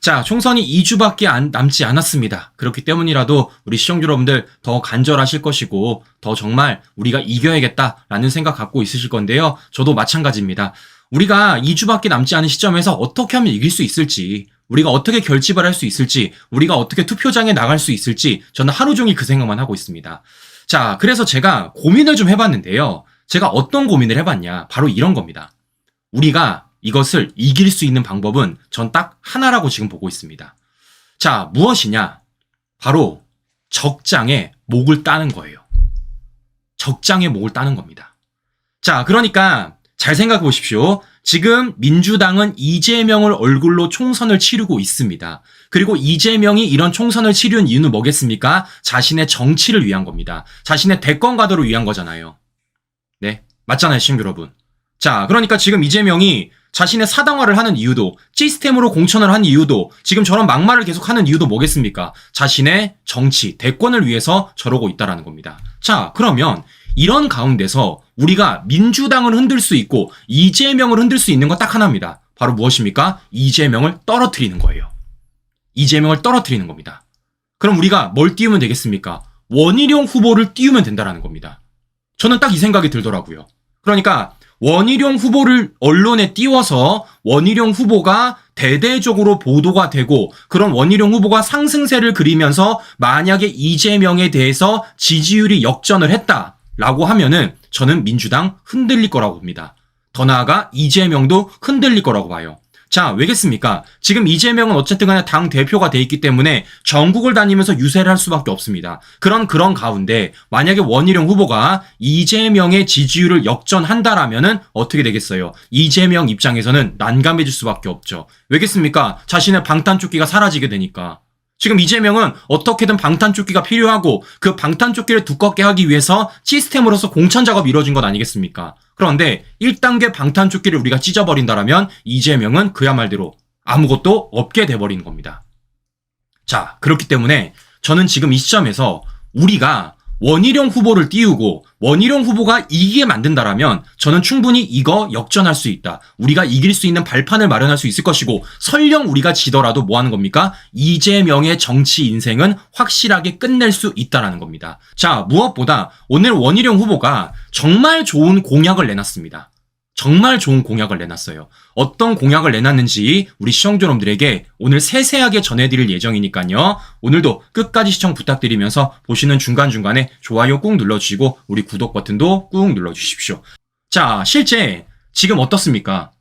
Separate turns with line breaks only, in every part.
자, 총선이 2주밖에 남지 않았습니다. 그렇기 때문이라도 우리 시청자 여러분들 더 간절하실 것이고 더 정말 우리가 이겨야겠다라는 생각 갖고 있으실 건데요. 저도 마찬가지입니다. 우리가 2주밖에 남지 않은 시점에서 어떻게 하면 이길 수 있을지, 우리가 어떻게 결집을 할 수 있을지, 우리가 어떻게 투표장에 나갈 수 있을지 저는 하루 종일 그 생각만 하고 있습니다. 자, 그래서 제가 고민을 좀 해봤는데요. 제가 어떤 고민을 해봤냐, 바로 이런 겁니다. 우리가 이것을 이길 수 있는 방법은 전 딱 하나라고 지금 보고 있습니다. 자, 무엇이냐? 바로 적장에 목을 따는 거예요. 적장에 목을 따는 겁니다. 자, 그러니까 잘 생각해 보십시오. 지금 민주당은 이재명을 얼굴로 총선을 치르고 있습니다. 그리고 이재명이 이런 총선을 치르는 이유는 뭐겠습니까? 자신의 정치를 위한 겁니다. 자신의 대권 가도를 위한 거잖아요. 네, 맞잖아요, 시청자 여러분. 자, 그러니까 지금 이재명이 자신의 사당화를 하는 이유도, 시스템으로 공천을 하는 이유도, 지금 저런 막말을 계속하는 이유도 뭐겠습니까? 자신의 정치, 대권을 위해서 저러고 있다라는 겁니다. 자, 그러면 이런 가운데서 우리가 민주당을 흔들 수 있고 이재명을 흔들 수 있는 건 딱 하나입니다. 바로 무엇입니까? 이재명을 떨어뜨리는 거예요. 이재명을 떨어뜨리는 겁니다. 그럼 우리가 뭘 띄우면 되겠습니까? 원희룡 후보를 띄우면 된다라는 겁니다. 저는 딱 이 생각이 들더라고요. 그러니까 원희룡 후보를 언론에 띄워서 원희룡 후보가 대대적으로 보도가 되고 그런 원희룡 후보가 상승세를 그리면서 만약에 이재명에 대해서 지지율이 역전을 했다라고 하면은 저는 민주당 흔들릴 거라고 봅니다. 더 나아가 이재명도 흔들릴 거라고 봐요. 자, 왜겠습니까? 지금 이재명은 어쨌든 간에 당 대표가 돼 있기 때문에 전국을 다니면서 유세를 할 수밖에 없습니다. 그런 가운데 만약에 원희룡 후보가 이재명의 지지율을 역전한다라면은 어떻게 되겠어요? 이재명 입장에서는 난감해질 수밖에 없죠. 왜겠습니까? 자신의 방탄조끼가 사라지게 되니까. 지금 이재명은 어떻게든 방탄조끼가 필요하고 그 방탄조끼를 두껍게 하기 위해서 시스템으로서 공천 작업이 이루어진 것 아니겠습니까? 그런데 1단계 방탄조끼를 우리가 찢어버린다라면 이재명은 그야말로 아무것도 없게 돼버리는 겁니다. 자, 그렇기 때문에 저는 지금 이 시점에서 우리가 원희룡 후보를 띄우고 원희룡 후보가 이기게 만든다라면 저는 충분히 이거 역전할 수 있다. 우리가 이길 수 있는 발판을 마련할 수 있을 것이고 설령 우리가 지더라도 뭐 하는 겁니까? 이재명의 정치 인생은 확실하게 끝낼 수 있다라는 겁니다. 자, 무엇보다 오늘 원희룡 후보가 정말 좋은 공약을 내놨습니다. 정말 좋은 공약을 내놨어요. 어떤 공약을 내놨는지 우리 시청자 여러분들에게 오늘 세세하게 전해드릴 예정이니까요. 오늘도 끝까지 시청 부탁드리면서 보시는 중간중간에 좋아요 꾹 눌러주시고 우리 구독 버튼도 꾹 눌러주십시오. 자, 실제 지금 어떻습니까?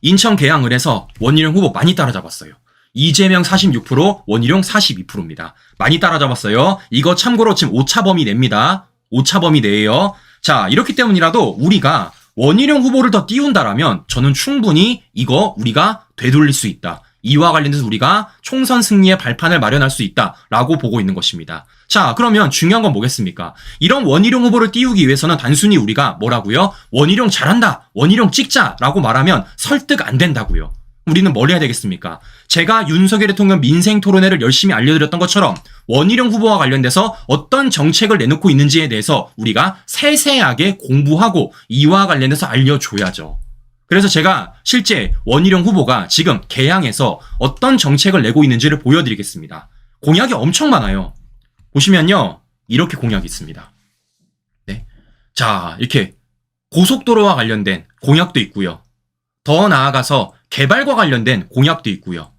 인천 계양을에서 원희룡 후보 많이 따라잡았어요. 이재명 46%, 원희룡 42%입니다. 많이 따라잡았어요. 이거 참고로 지금 오차범위 냅니다. 오차범위 내예요. 자, 이렇기 때문이라도 우리가 원희룡 후보를 더 띄운다라면 저는 충분히 이거 우리가 되돌릴 수 있다. 이와 관련해서 우리가 총선 승리의 발판을 마련할 수 있다라고 보고 있는 것입니다. 자, 그러면 중요한 건 뭐겠습니까? 이런 원희룡 후보를 띄우기 위해서는 단순히 우리가 뭐라고요? 원희룡 잘한다, 원희룡 찍자라고 말하면 설득 안 된다고요. 우리는 뭘 해야 되겠습니까? 제가 윤석열 대통령 민생 토론회를 열심히 알려드렸던 것처럼 원희룡 후보와 관련돼서 어떤 정책을 내놓고 있는지에 대해서 우리가 세세하게 공부하고 이와 관련해서 알려줘야죠. 그래서 제가 실제 원희룡 후보가 지금 계양에서 어떤 정책을 내고 있는지를 보여드리겠습니다. 공약이 엄청 많아요. 보시면요, 이렇게 공약이 있습니다. 네. 자, 이렇게 고속도로와 관련된 공약도 있고요. 더 나아가서 개발과 관련된 공약도 있고요.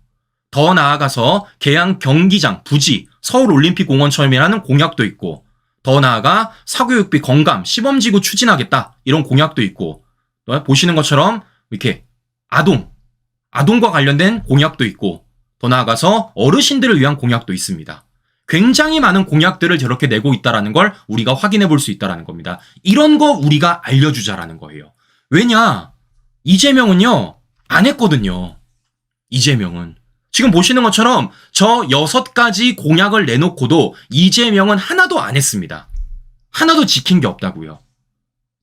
더 나아가서 계양 경기장 부지 서울올림픽공원처럼이라는 공약도 있고, 더 나아가 사교육비 건감 시범지구 추진하겠다 이런 공약도 있고, 보시는 것처럼 이렇게 아동과 관련된 공약도 있고, 더 나아가서 어르신들을 위한 공약도 있습니다. 굉장히 많은 공약들을 저렇게 내고 있다는 걸 우리가 확인해 볼 수 있다는 겁니다. 이런 거 우리가 알려주자라는 거예요. 왜냐? 이재명은요, 안 했거든요. 이재명은. 지금 보시는 것처럼 저 6가지 공약을 내놓고도 이재명은 하나도 안 했습니다. 하나도 지킨 게 없다고요.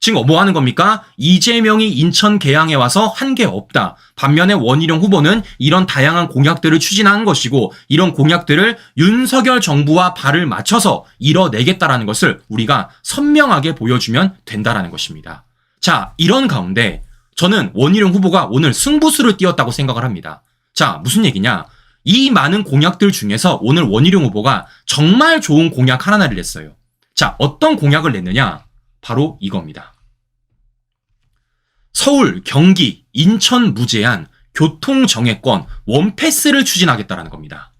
지금 뭐 하는 겁니까? 이재명이 인천 계양에 와서 한 게 없다. 반면에 원희룡 후보는 이런 다양한 공약들을 추진하는 것이고 이런 공약들을 윤석열 정부와 발을 맞춰서 이뤄내겠다라는 것을 우리가 선명하게 보여주면 된다라는 것입니다. 자, 이런 가운데 저는 원희룡 후보가 오늘 승부수를 띄웠다고 생각을 합니다. 자, 무슨 얘기냐? 이 많은 공약들 중에서 오늘 원희룡 후보가 정말 좋은 공약 하나를 냈어요. 자, 어떤 공약을 냈느냐? 바로 이겁니다. 서울, 경기, 인천 무제한 교통정액권 원패스를 추진하겠다라는 겁니다.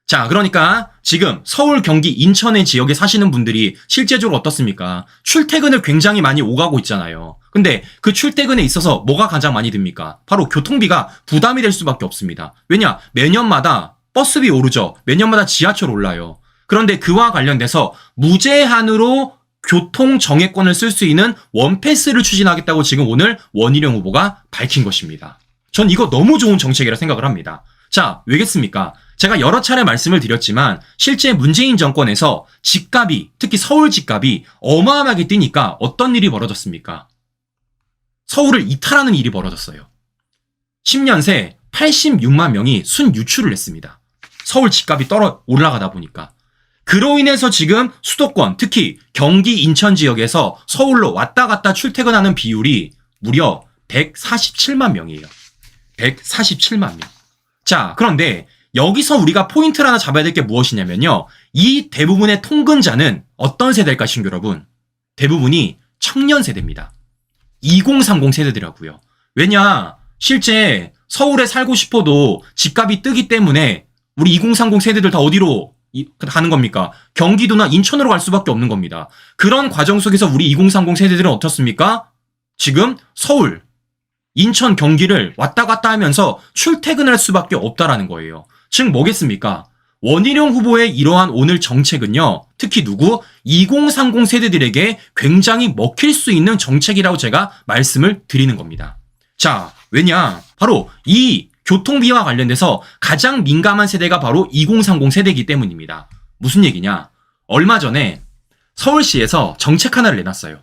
자, 그러니까 지금 서울, 경기, 인천의 지역에 사시는 분들이 실제적으로 어떻습니까? 출퇴근을 굉장히 많이 오가고 있잖아요. 근데 그 출퇴근에 있어서 뭐가 가장 많이 듭니까? 바로 교통비가 부담이 될 수밖에 없습니다. 왜냐? 매년마다 버스비 오르죠. 매년마다 지하철 올라요. 그런데 그와 관련돼서 무제한으로 교통정액권을 쓸 수 있는 원패스를 추진하겠다고 지금 오늘 원희룡 후보가 밝힌 것입니다. 전 이거 너무 좋은 정책이라 생각을 합니다. 자, 왜겠습니까? 제가 여러 차례 말씀을 드렸지만 실제 문재인 정권에서 집값이, 특히 서울 집값이 어마어마하게 뛰니까 어떤 일이 벌어졌습니까? 서울을 이탈하는 일이 벌어졌어요. 10년 새 86만 명이 순유출을 했습니다. 서울 집값이 올라가다 보니까. 그로 인해서 지금 수도권, 특히 경기, 인천 지역에서 서울로 왔다 갔다 출퇴근하는 비율이 무려 147만 명이에요. 147만 명. 자, 그런데 여기서 우리가 포인트를 하나 잡아야 될 게 무엇이냐면요. 이 대부분의 통근자는 어떤 세대일까, 친구 여러분? 대부분이 청년 세대입니다. 2030 세대더라고요. 왜냐? 실제 서울에 살고 싶어도 집값이 뜨기 때문에 우리 2030 세대들 다 어디로 가는 겁니까? 경기도나 인천으로 갈 수밖에 없는 겁니다. 그런 과정 속에서 우리 2030 세대들은 어떻습니까? 지금 서울, 인천, 경기를 왔다 갔다 하면서 출퇴근할 수밖에 없다라는 거예요. 즉 뭐겠습니까? 원희룡 후보의 이러한 오늘 정책은요. 특히 2030 세대들에게 굉장히 먹힐 수 있는 정책이라고 제가 말씀을 드리는 겁니다. 자, 왜냐? 바로 이 교통비와 관련돼서 가장 민감한 세대가 바로 2030 세대이기 때문입니다. 무슨 얘기냐? 얼마 전에 서울시에서 정책 하나를 내놨어요.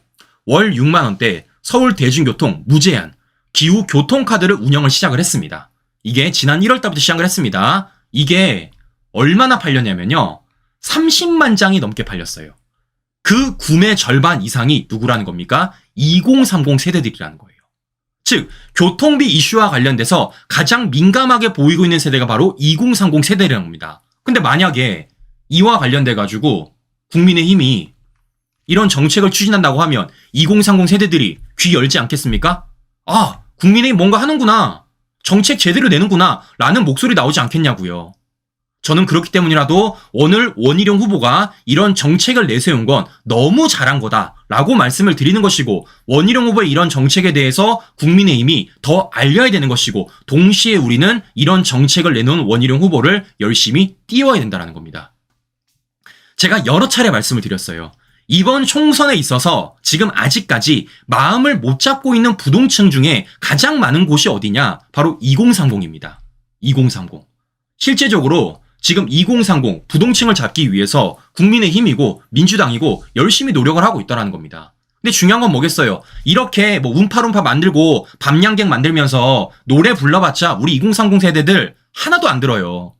월 6만 원대 서울 대중교통 무제한 기후 교통카드를 운영을 시작을 했습니다. 이게 지난 1월 달부터 시작을 했습니다. 이게 얼마나 팔렸냐면요. 30만 장이 넘게 팔렸어요. 그 구매 절반 이상이 누구라는 겁니까? 2030 세대들이라는 거예요. 즉, 교통비 이슈와 관련돼서 가장 민감하게 보이고 있는 세대가 바로 2030 세대라는 겁니다. 근데 만약에 이와 관련돼가지고 국민의힘이 이런 정책을 추진한다고 하면 2030 세대들이 귀 열지 않겠습니까? 아, 국민의힘 뭔가 하는구나. 정책 제대로 내는구나. 라는 목소리 나오지 않겠냐고요. 저는 그렇기 때문이라도 오늘 원희룡 후보가 이런 정책을 내세운 건 너무 잘한 거다라고 말씀을 드리는 것이고, 원희룡 후보의 이런 정책에 대해서 국민의힘이 더 알려야 되는 것이고, 동시에 우리는 이런 정책을 내놓은 원희룡 후보를 열심히 띄워야 된다는 겁니다. 제가 여러 차례 말씀을 드렸어요. 이번 총선에 있어서 지금 아직까지 마음을 못 잡고 있는 부동층 중에 가장 많은 곳이 어디냐? 바로 2030입니다. 2030. 실제적으로 지금 2030 부동층을 잡기 위해서 국민의힘이고 민주당이고 열심히 노력을 하고 있다는 겁니다. 근데 중요한 건 뭐겠어요? 이렇게 뭐 운파룸파 만들고 밤양갱 만들면서 노래 불러봤자 우리 2030 세대들 하나도 안 들어요.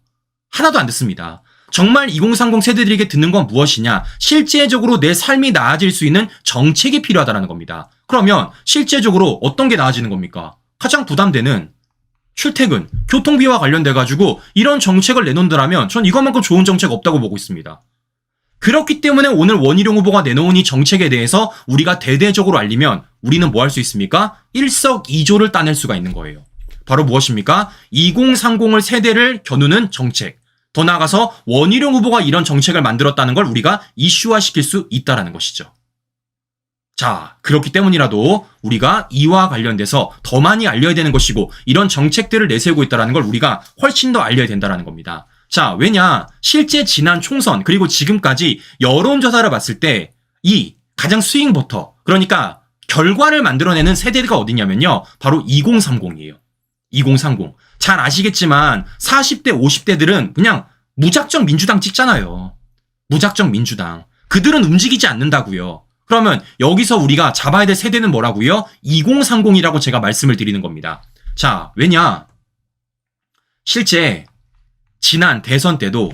하나도 안 듣습니다. 정말 2030 세대들에게 듣는 건 무엇이냐? 실제적으로 내 삶이 나아질 수 있는 정책이 필요하다는 겁니다. 그러면 실제적으로 어떤 게 나아지는 겁니까? 가장 부담되는 출퇴근, 교통비와 관련돼가지고 이런 정책을 내놓는다면 전 이것만큼 좋은 정책 없다고 보고 있습니다. 그렇기 때문에 오늘 원희룡 후보가 내놓은 이 정책에 대해서 우리가 대대적으로 알리면 우리는 뭐 할 수 있습니까? 일석이조를 따낼 수가 있는 거예요. 바로 무엇입니까? 2030을 세대를 겨누는 정책. 더 나아가서 원희룡 후보가 이런 정책을 만들었다는 걸 우리가 이슈화시킬 수 있다는 것이죠. 자, 그렇기 때문이라도 우리가 이와 관련돼서 더 많이 알려야 되는 것이고, 이런 정책들을 내세우고 있다는 걸 우리가 훨씬 더 알려야 된다는 겁니다. 자, 왜냐? 실제 지난 총선 그리고 지금까지 여론조사를 봤을 때 이 가장 스윙부터, 그러니까 결과를 만들어내는 세대가 어디냐면요. 바로 2030이에요. 2030. 잘 아시겠지만 40대, 50대들은 그냥 무작정 민주당 찍잖아요. 무작정 민주당. 그들은 움직이지 않는다고요. 그러면 여기서 우리가 잡아야 될 세대는 뭐라고요? 2030이라고 제가 말씀을 드리는 겁니다. 자, 왜냐? 실제 지난 대선 때도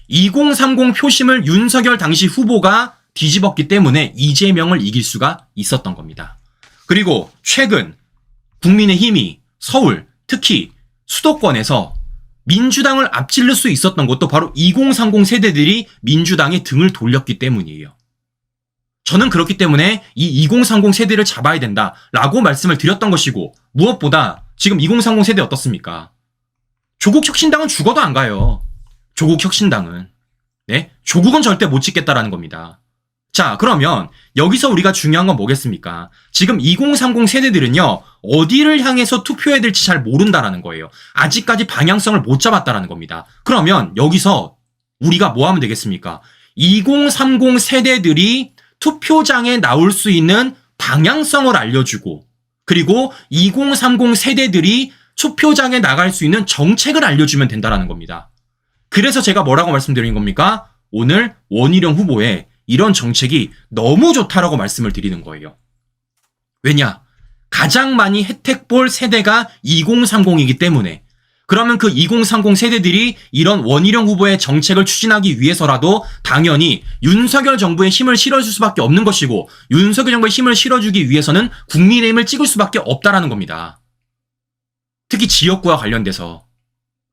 2030 표심을 윤석열 당시 후보가 뒤집었기 때문에 이재명을 이길 수가 있었던 겁니다. 그리고 최근 국민의힘이 서울, 특히 수도권에서 민주당을 앞질릴 수 있었던 것도 바로 2030 세대들이 민주당의 등을 돌렸기 때문이에요. 저는 그렇기 때문에 이 2030 세대를 잡아야 된다라고 말씀을 드렸던 것이고, 무엇보다 지금 2030 세대 어떻습니까? 조국 혁신당은 죽어도 안 가요. 조국 혁신당은. 네? 조국은 절대 못 짓겠다라는 겁니다. 자, 그러면 여기서 우리가 중요한 건 뭐겠습니까? 지금 2030 세대들은요, 어디를 향해서 투표해야 될지 잘 모른다라는 거예요. 아직까지 방향성을 못 잡았다라는 겁니다. 그러면 여기서 우리가 뭐 하면 되겠습니까? 2030 세대들이 투표장에 나올 수 있는 방향성을 알려주고, 그리고 2030 세대들이 투표장에 나갈 수 있는 정책을 알려주면 된다라는 겁니다. 그래서 제가 뭐라고 말씀드린 겁니까? 오늘 원희룡 후보의 이런 정책이 너무 좋다라고 말씀을 드리는 거예요. 왜냐? 가장 많이 혜택 볼 세대가 2030이기 때문에. 그러면 그 2030 세대들이 이런 원희룡 후보의 정책을 추진하기 위해서라도 당연히 윤석열 정부의 힘을 실어줄 수밖에 없는 것이고, 윤석열 정부의 힘을 실어주기 위해서는 국민의힘을 찍을 수밖에 없다라는 겁니다. 특히 지역구와 관련돼서.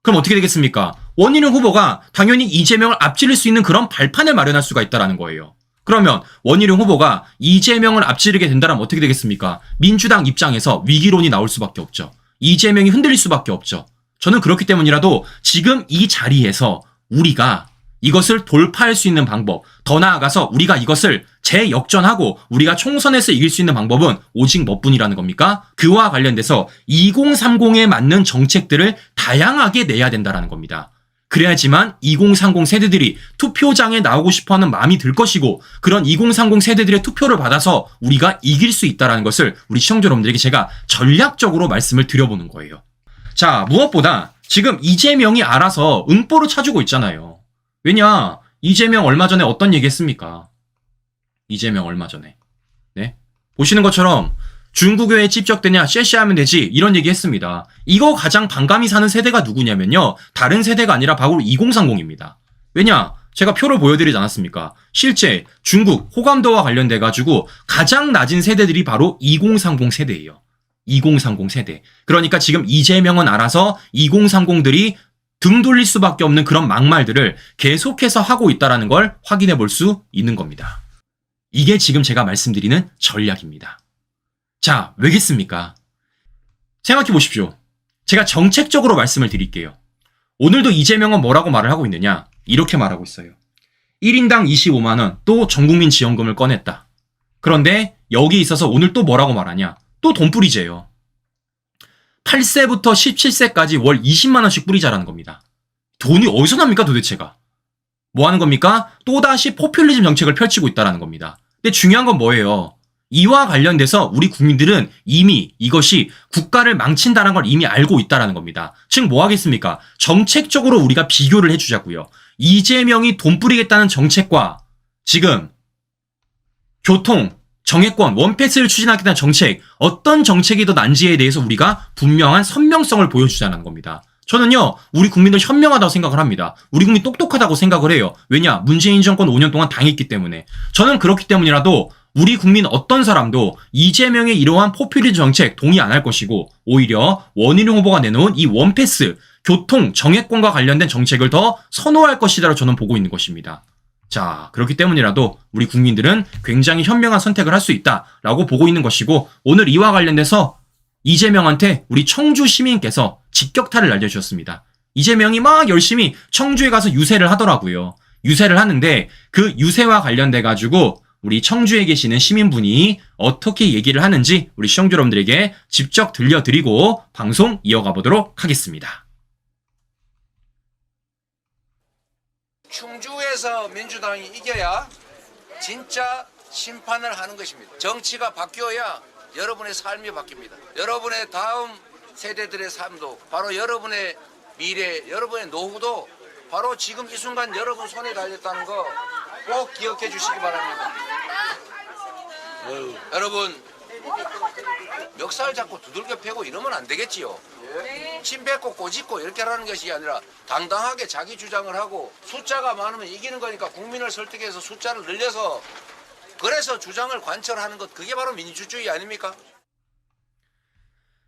그럼 어떻게 되겠습니까? 원희룡 후보가 당연히 이재명을 앞지를 수 있는 그런 발판을 마련할 수가 있다는 거예요. 그러면 원희룡 후보가 이재명을 앞지르게 된다면 어떻게 되겠습니까? 민주당 입장에서 위기론이 나올 수밖에 없죠. 이재명이 흔들릴 수밖에 없죠. 저는 그렇기 때문이라도 지금 이 자리에서 우리가 이것을 돌파할 수 있는 방법, 더 나아가서 우리가 이것을 재역전하고 우리가 총선에서 이길 수 있는 방법은 오직 뭐뿐이라는 겁니까? 그와 관련돼서 2030에 맞는 정책들을 다양하게 내야 된다는 겁니다. 그래야지만 2030 세대들이 투표장에 나오고 싶어하는 마음이 들 것이고, 그런 2030 세대들의 투표를 받아서 우리가 이길 수 있다는 것을 우리 시청자 여러분들에게 제가 전략적으로 말씀을 드려보는 거예요. 자, 무엇보다 지금 이재명이 알아서 음보를 찾고 있잖아요. 왜냐? 이재명 얼마 전에 어떤 얘기 했습니까? 이재명 얼마 전에. 네? 보시는 것처럼 중국교회에 찝적되냐 쉐쉐하면 되지, 이런 얘기 했습니다. 이거 가장 반감이 사는 세대가 누구냐면요, 다른 세대가 아니라 바로 2030입니다. 왜냐? 제가 표를 보여드리지 않았습니까? 실제 중국 호감도와 관련돼가지고 가장 낮은 세대들이 바로 2030 세대예요. 2030 세대. 그러니까 지금 이재명은 알아서 2030들이 등 돌릴 수밖에 없는 그런 막말들을 계속해서 하고 있다는 걸 확인해 볼 수 있는 겁니다. 이게 지금 제가 말씀드리는 전략입니다. 자, 왜겠습니까? 생각해 보십시오. 제가 정책적으로 말씀을 드릴게요. 오늘도 이재명은 뭐라고 말을 하고 있느냐? 이렇게 말하고 있어요. 1인당 25만원, 또 전국민 지원금을 꺼냈다. 그런데 여기 있어서 오늘 또 뭐라고 말하냐? 또 돈뿌리제요. 8세부터 17세까지 월 20만원씩 뿌리자라는 겁니다. 돈이 어디서 납니까 도대체가? 뭐 하는 겁니까? 또다시 포퓰리즘 정책을 펼치고 있다는 겁니다. 근데 중요한 건 뭐예요? 이와 관련돼서 우리 국민들은 이미 이것이 국가를 망친다는 걸 이미 알고 있다는 겁니다. 즉 뭐 하겠습니까? 정책적으로 우리가 비교를 해주자고요. 이재명이 돈 뿌리겠다는 정책과 지금 교통, 정해권, 원패스를 추진하겠다는 정책, 어떤 정책이 더 난지에 대해서 우리가 분명한 선명성을 보여주자는 겁니다. 저는요, 우리 국민들 현명하다고 생각을 합니다. 우리 국민 똑똑하다고 생각을 해요. 왜냐? 문재인 정권 5년 동안 당했기 때문에. 저는 그렇기 때문이라도 우리 국민 어떤 사람도 이재명의 이러한 포퓰리즘 정책 동의 안 할 것이고, 오히려 원희룡 후보가 내놓은 이 원패스, 교통, 정해권과 관련된 정책을 더 선호할 것이다라고 저는 보고 있는 것입니다. 자, 그렇기 때문이라도 우리 국민들은 굉장히 현명한 선택을 할 수 있다라고 보고 있는 것이고, 오늘 이와 관련돼서 이재명한테 우리 청주 시민께서 직격탄을 날려주셨습니다. 이재명이 막 열심히 청주에 가서 유세를 하더라고요. 유세를 하는데 그 유세와 관련돼가지고 우리 청주에 계시는 시민분이 어떻게 얘기를 하는지 우리 시청자 여러분들에게 직접 들려드리고 방송 이어가 보도록 하겠습니다.
충주에서 민주당이 이겨야 진짜 심판을 하는 것입니다. 정치가 바뀌어야 여러분의 삶이 바뀝니다. 여러분의 다음 세대들의 삶도, 바로 여러분의 미래, 여러분의 노후도 바로 지금 이 순간 여러분 손에 달렸다는 거 꼭 기억해 주시기 바랍니다. 여러분, 멱살 잡고 두들겨 패고 이러면 안 되겠지요. 침 뱉고 꼬집고 이렇게 하라는 것이 아니라 당당하게 자기 주장을 하고, 숫자가 많으면 이기는 거니까 국민을 설득해서 숫자를 늘려서, 그래서 주장을 관철하는 것, 그게 바로 민주주의 아닙니까?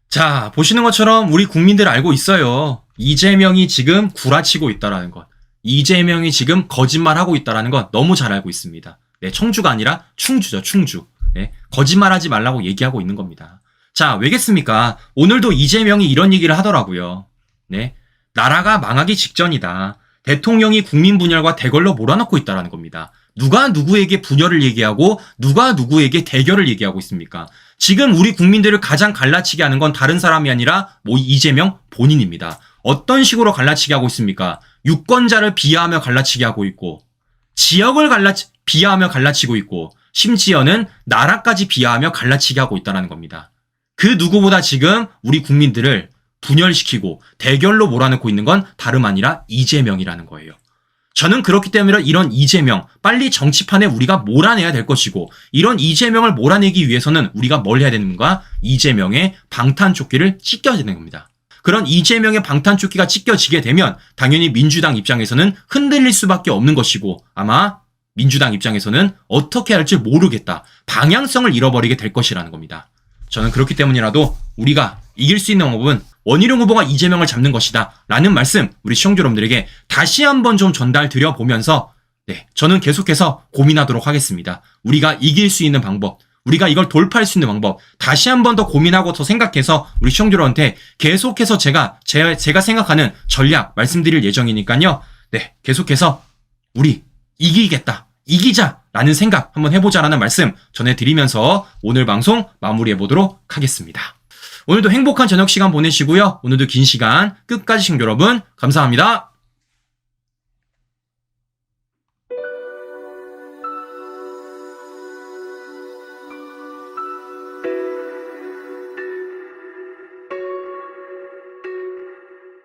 자, 보시는 것처럼 우리 국민들 알고 있어요. 이재명이 지금 구라치고 있다라는 것, 이재명이 지금 거짓말하고 있다라는 건 너무 잘 알고 있습니다. 네, 청주가 아니라 충주죠, 충주. 네, 거짓말하지 말라고 얘기하고 있는 겁니다. 자, 왜겠습니까? 오늘도 이재명이 이런 얘기를 하더라고요. 네, 나라가 망하기 직전이다. 대통령이 국민 분열과 대결로 몰아넣고 있다라는 겁니다. 누가 누구에게 분열을 얘기하고 누가 누구에게 대결을 얘기하고 있습니까? 지금 우리 국민들을 가장 갈라치게 하는 건 다른 사람이 아니라 이재명 본인입니다. 어떤 식으로 갈라치게 하고 있습니까? 유권자를 비하하며 갈라치게 하고 있고, 지역을 비하하며 갈라치고 있고, 심지어는 나라까지 비하하며 갈라치게 하고 있다는 겁니다. 그 누구보다 지금 우리 국민들을 분열시키고 대결로 몰아넣고 있는 건 다름 아니라 이재명이라는 거예요. 저는 그렇기 때문에 이런 이재명 빨리 정치판에 우리가 몰아내야 될 것이고, 이런 이재명을 몰아내기 위해서는 우리가 뭘 해야 되는가? 이재명의 방탄조끼를 찢겨야 되는 겁니다. 그런 이재명의 방탄조끼가 찢겨지게 되면 당연히 민주당 입장에서는 흔들릴 수밖에 없는 것이고, 아마 민주당 입장에서는 어떻게 할지 모르겠다, 방향성을 잃어버리게 될 것이라는 겁니다. 저는 그렇기 때문이라도 우리가 이길 수 있는 방법은 원희룡 후보가 이재명을 잡는 것이다 라는 말씀 우리 시청자 여러분들에게 다시 한번 좀 전달 드려보면서, 네, 저는 계속해서 고민하도록 하겠습니다. 우리가 이길 수 있는 방법, 우리가 이걸 돌파할 수 있는 방법 다시 한번 더 고민하고 더 생각해서 우리 시청자 여러분한테 계속해서 제가 생각하는 전략 말씀드릴 예정이니까요. 네, 계속해서 우리 이기겠다, 이기자 라는 생각 한번 해보자라는 말씀 전해드리면서 오늘 방송 마무리해보도록 하겠습니다. 오늘도 행복한 저녁 시간 보내시고요. 오늘도 긴 시간 끝까지 시청자 여러분 감사합니다.